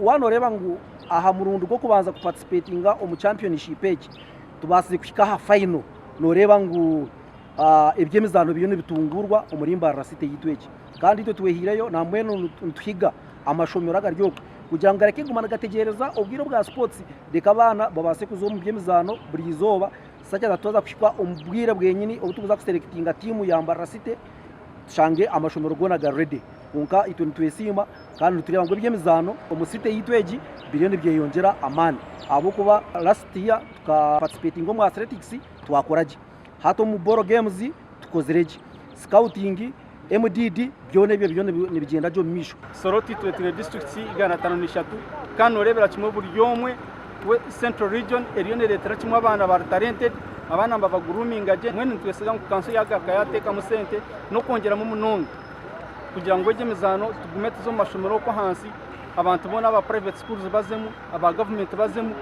wanoreba ngo aha murundo go kubanza kuparticipatinga mu championship eki tubasize kushika final noreba ngo ibyemizano byo bitungurwa umurimba rasite yitweki kandi ito tuwehireyo na mwene ntwiga amashomero agaryo kugira ngo areke gumana gategereza ubwiro bwa sports reka abana babase kuzo mu byemizano buri izoba sajya datoza kushikwa umbwire bwenyini ubutubuza kuselectinga timu yamba rasite shange amashomero gonaga ready kunka ituntu twesima kandi tureba ngo byemizano umusite yitweji biliyoni byeyongera amani abo kuba last year tukaparticipating mu athletics twakoraje hato mu boro games tukozereje scouting MDD byone nibigenda byo misho Soroti tuletire district igana 53 kandi orebera kimwe buri yomwe we Central Region erione letera kimwe abana ba talented abana mbava grooming aje mwene twesega ku kanso yagaka yateka mu sente no kongera mu munondo kugira ngo byemizano tugume tuzo mashomero ko hansi abantu bona aba private schools bazemu aba government bazemu